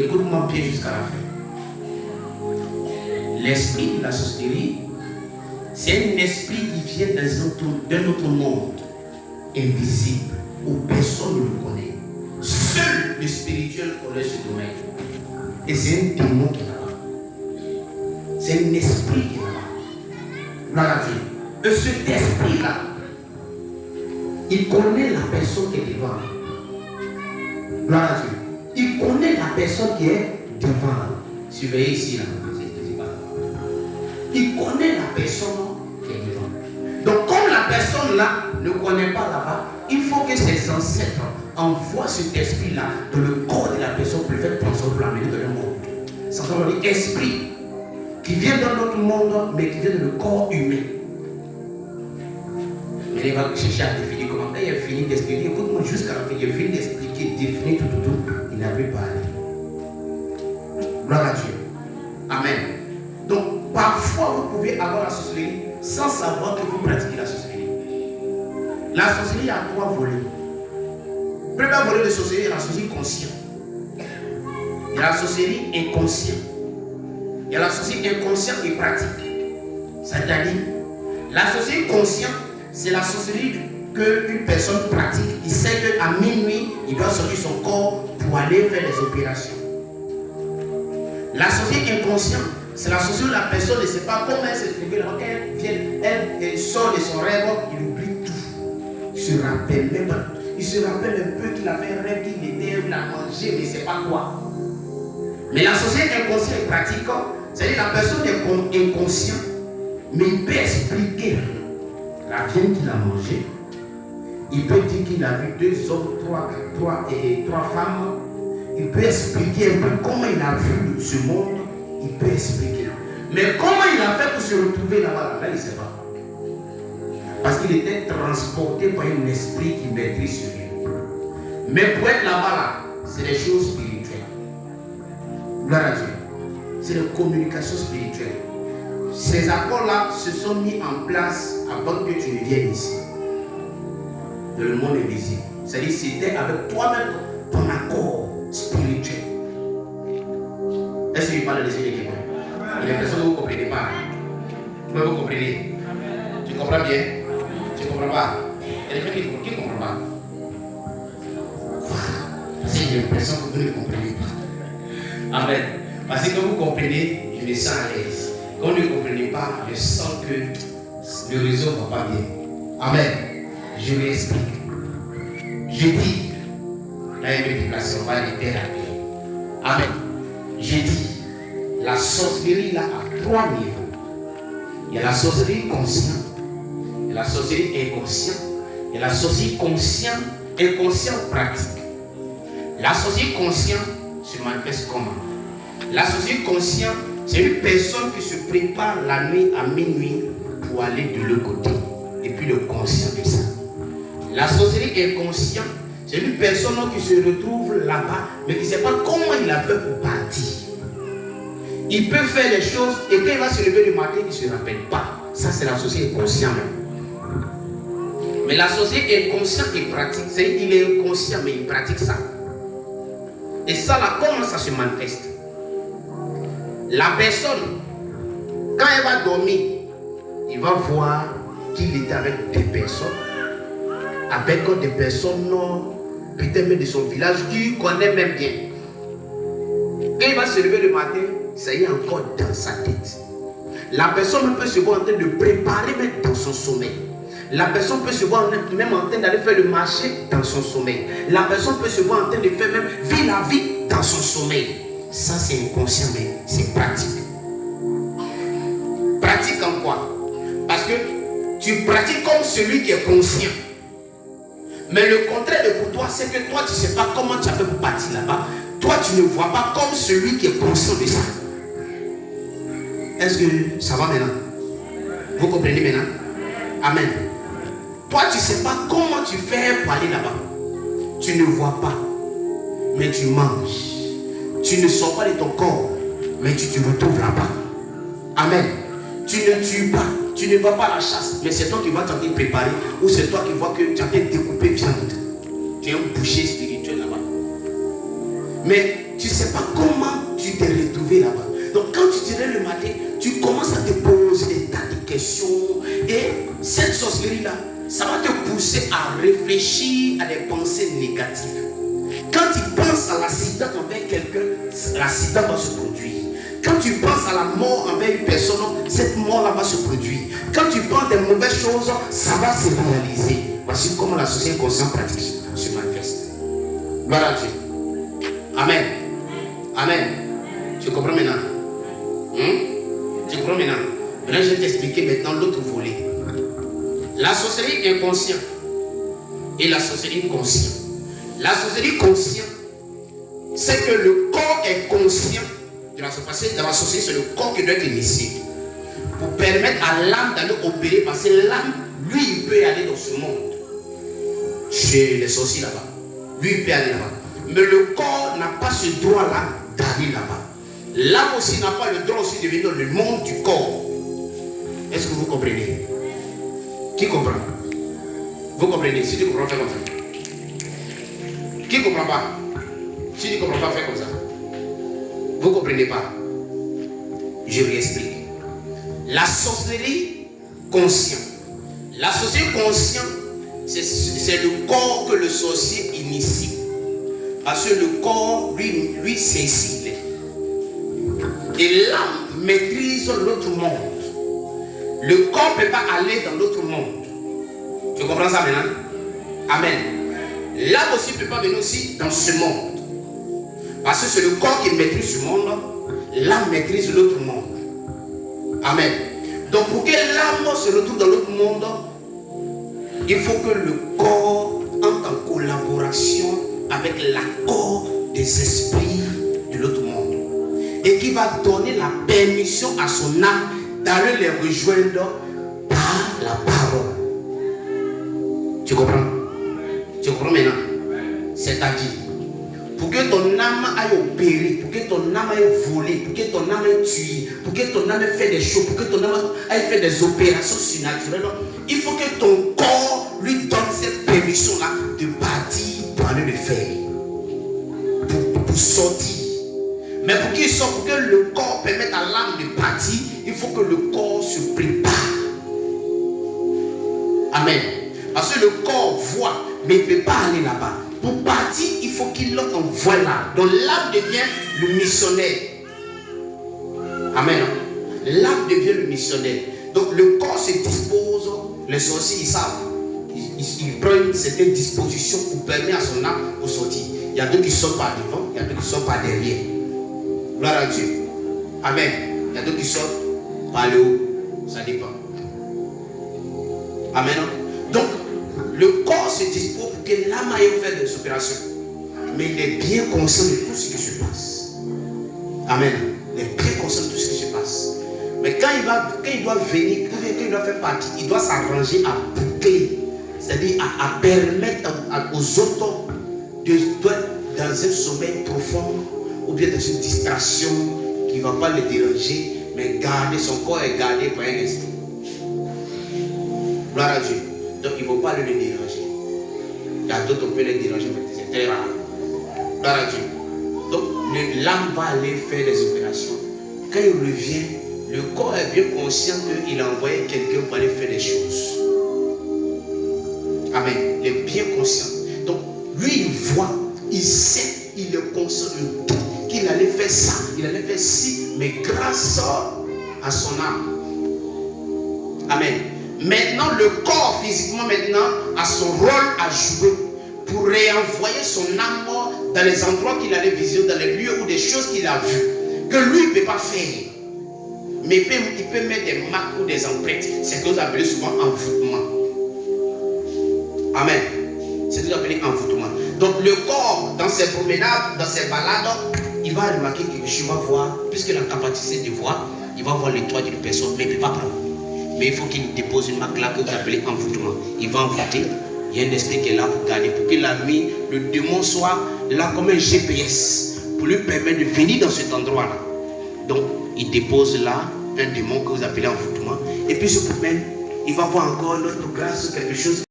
Écoute-moi bien jusqu'à la fin. L'esprit de la sorcellerie, c'est un esprit qui vient d'un autre monde, invisible, où personne ne le connaît. Seul le spirituel connaît ce domaine. Et c'est un démon qui est là-bas. C'est un esprit qui est là-bas. Gloire à Dieu. Et cet esprit-là, il connaît la personne qui est devant. Gloire à Dieu. Il connaît la personne qui est devant. Surveillez ici, là. Il connaît la personne qui est devant. Donc, comme la personne là ne connaît pas là-bas, il faut que ses ancêtres envoient cet esprit-là dans le corps de la personne pour le faire transformer pour l'amener dans le monde. Ça s'appelle l'esprit qui vient dans notre monde, mais qui vient dans le corps humain. Mais il va chercher à définir comment. Il a fini d'expliquer. Écoute-moi jusqu'à la fin. Il a fini d'expliquer, définir tout. Il n'a plus parlé. Gloire à Dieu. Amen. Donc, parfois, vous pouvez avoir la sorcellerie sans savoir que vous pratiquez la sorcellerie. La sorcellerie a 3 volets. Le premier volet de sorcellerie est la sorcellerie consciente. Il y a la sorcellerie inconsciente. Il y a la sorcellerie inconsciente et pratique. C'est-à-dire, la sorcellerie consciente, c'est la sorcellerie qu'une personne pratique. Il sait qu'à minuit, il doit sortir son corps pour aller faire des opérations. La sorcellerie inconsciente, c'est la sorcellerie où la personne ne sait pas comment elle s'est trouvée là. Elle sort de son rêve, il oublie tout. Il se rappelle même pas. Il se rappelle un peu qu'il avait un rêve, qu'il était, il a mangé, mais il ne sait pas quoi. Mais la sorcellerie inconsciente et pratique, c'est-à-dire la personne est inconsciente, mais il peut expliquer la viande qu'il a mangée. Il peut dire qu'il a vu 2 hommes, 3 femmes. Il peut expliquer un peu comment il a vu ce monde. Il peut expliquer. Mais comment il a fait pour se retrouver là-bas? Là, il ne sait pas. Parce qu'il était transporté par un esprit qui maîtrise sur lui. Mais pour être là-bas, là, c'est des choses spirituelles. Gloire à Dieu. C'est la communication spirituelle. Ces accords-là se sont mis en place avant que tu ne viennes ici. Dans le monde invisible. C'est-à-dire c'était avec toi-même ton accord spirituel. Est-ce qu'il parle de Seigneur quelqu'un? Il y a des personnes que vous ne comprenez pas. Mais vous comprenez. Tu comprends bien? Tu ne comprends pas? Il y a des gens qui ne comprennent pas. Parce que j'ai l'impression que vous ne comprenez pas. Amen. Parce que quand vous comprenez, je me sens à l'aise. Quand vous ne comprenez pas, je sens que le réseau ne va pas bien. Amen. Je m'explique. Je dis, là il y a une déplacement, on va arrêter rapide. Amen. Je dis, la sorcellerie là a 3 niveaux. Il y a la sorcellerie consciente, il y a la sorcellerie inconsciente, il y a la sorcellerie consciente, inconsciente pratique. La sorcellerie consciente se manifeste comment? La sorcellerie consciente, c'est une personne qui se prépare la nuit à minuit pour aller de l'autre côté. Et puis le conscient de ça. La sorcellerie inconsciente, c'est une personne qui se retrouve là-bas, mais qui ne sait pas comment il a fait pour partir. Il peut faire les choses et quand il va se lever le matin, il ne se rappelle pas. Ça, c'est la sorcellerie inconsciente. Mais la sorcellerie inconsciente et pratique, c'est qu'il est inconscient, mais il pratique ça. Et ça, là, comment ça se manifeste? La personne, quand elle va dormir, il va voir qu'il était avec des personnes, peut-être même de son village, qu'il connaît même bien. Quand il va se lever le matin, ça y est encore dans sa tête. La personne peut se voir en train de préparer même dans son sommeil. La personne peut se voir même en train d'aller faire le marché dans son sommeil. La personne peut se voir en train de faire même vivre la vie dans son sommeil. Ça c'est inconscient, mais c'est pratique. Pratique en quoi? Parce que tu pratiques comme celui qui est conscient. Mais le contraire de pour toi, c'est que toi tu ne sais pas comment tu as fait pour partir là-bas. Toi tu ne vois pas comme celui qui est conscient de ça. Est-ce que ça va maintenant? Vous comprenez maintenant? Amen. Toi tu ne sais pas comment tu fais pour aller là-bas. Tu ne vois pas, mais tu manges. Tu ne sors pas de ton corps, mais tu te retrouves là-bas. Amen. Tu ne tues pas, tu ne vas pas à la chasse, mais c'est toi qui vas t'en préparer, ou c'est toi qui vois que tu as découpé viande. Tu es un boucher spirituel là-bas. Mais tu ne sais pas comment tu t'es retrouvé là-bas. Donc quand tu te lèves le matin, tu commences à te poser des tas de questions. Et cette sorcellerie-là, ça va te pousser à réfléchir à des pensées négatives. Quand tu penses à l'accident envers quelqu'un, l'accident va se produire. Quand tu penses à la mort envers une personne, cette mort-là va se produire. Quand tu penses des mauvaises choses, ça va se réaliser. Voici comment la société consciente pratique se manifeste. Gloire à Dieu. Amen. Amen. Tu comprends maintenant? Tu comprends maintenant? Maintenant, je vais t'expliquer maintenant l'autre volet. La sorcellerie inconsciente et la sorcellerie consciente. La sorcellerie consciente, c'est que le corps est conscient de la sorcellerie. Dans la sorcellerie, c'est le corps qui doit être initié pour permettre à l'âme d'aller opérer, parce que l'âme, lui, il peut aller dans ce monde. Chez les sorciers là-bas. Lui, il peut aller là-bas. Mais le corps n'a pas ce droit-là d'aller là-bas. L'âme aussi n'a pas le droit aussi de venir dans le monde du corps. Est-ce que vous comprenez? Qui comprend? Vous comprenez? Si tu comprends, fais comme ça. Qui ne comprend pas? Si tu ne comprends pas, fais comme ça. Vous ne comprenez pas? Je vous explique. La sorcellerie consciente. La sorcellerie consciente, c'est le corps que le sorcier initie. Parce que le corps, lui c'est cible. Et l'âme maîtrise l'autre monde. Le corps ne peut pas aller dans l'autre monde. Tu comprends ça maintenant? Amen. L'âme aussi ne peut pas venir aussi dans ce monde. Parce que c'est le corps qui maîtrise ce monde. L'âme maîtrise l'autre monde. Amen. Donc pour que l'âme se retrouve dans l'autre monde, il faut que le corps entre en collaboration avec l'accord des esprits de l'autre monde. Et qui va donner la permission à son âme d'aller les rejoindre par la parole. Tu comprends? Tu comprends maintenant? C'est-à-dire, pour que ton âme aille opérer, pour que ton âme aille voler, pour que ton âme aille tuer, pour que ton âme aille faire des choses, pour que ton âme aille faire des opérations surnaturelles, il faut que ton corps lui donne cette permission-là de partir pour aller le faire. Pour sortir. Mais pour qu'il sorte, pour que le corps permette à l'âme de partir, il faut que le corps se prépare. Amen. Parce que le corps voit, mais il ne peut pas aller là-bas. Pour partir, il faut qu'il l'envoie là. Donc l'âme devient le missionnaire. Amen. L'âme devient le missionnaire. Donc le corps se dispose, les sorciers ils savent. Ils prennent certaines dispositions pour permettre à son âme de sortir. Il y a d'autres qui sortent par devant, il y a d'autres qui sortent par derrière. Gloire à Dieu. Amen. Il y a d'autres qui sortent par le haut. Ça dépend. Amen. Donc, le corps se dispose pour que l'âme aille faire des opérations. Mais il est bien conscient de tout ce qui se passe. Amen. Il est bien conscient de tout ce qui se passe. Mais quand il doit venir, quand il doit faire partie, il doit s'arranger à boucler. C'est-à-dire à permettre aux autres d'être dans un sommeil profond ou bien dans une distraction qui ne va pas le déranger, mais garder son corps est gardé par un esprit. Gloire à Dieu. Donc il ne faut pas le déranger. Il y a d'autres qui peuvent les déranger, mais c'est très rare. Gloire à Dieu. Donc l'âme va aller faire des opérations. Quand il revient, le corps est bien conscient qu'il a envoyé quelqu'un pour aller faire des choses. Amen. Il est bien conscient. Donc lui il voit, il sait, il est conscient de tout, qu'il allait faire ça, il allait faire ci, mais grâce à son âme. Amen. Maintenant, le corps physiquement maintenant a son rôle à jouer pour réenvoyer son âme dans les endroits qu'il allait visiter, dans les lieux ou des choses qu'il a vues, que lui ne peut pas faire. Mais il peut mettre des marques ou des empreintes. C'est ce que vous appelez souvent envoûtement. Amen. C'est ce que vous appelez envoûtement. Donc le corps, dans ses promenades, dans ses balades, il va remarquer quelque chose, il va voir, puisqu'il a la capacité de voir, il va voir les toits d'une personne, mais il ne peut pas prendre. Mais il faut qu'il dépose une marque là que vous appelez envoûtement. Il va envoûter. Il y a un esprit qui est là pour garder, pour que la nuit, le démon soit là comme un GPS, pour lui permettre de venir dans cet endroit-là. Donc, il dépose là un démon que vous appelez envoûtement. Et puis, il se promène, il va voir encore notre grâce, quelque chose.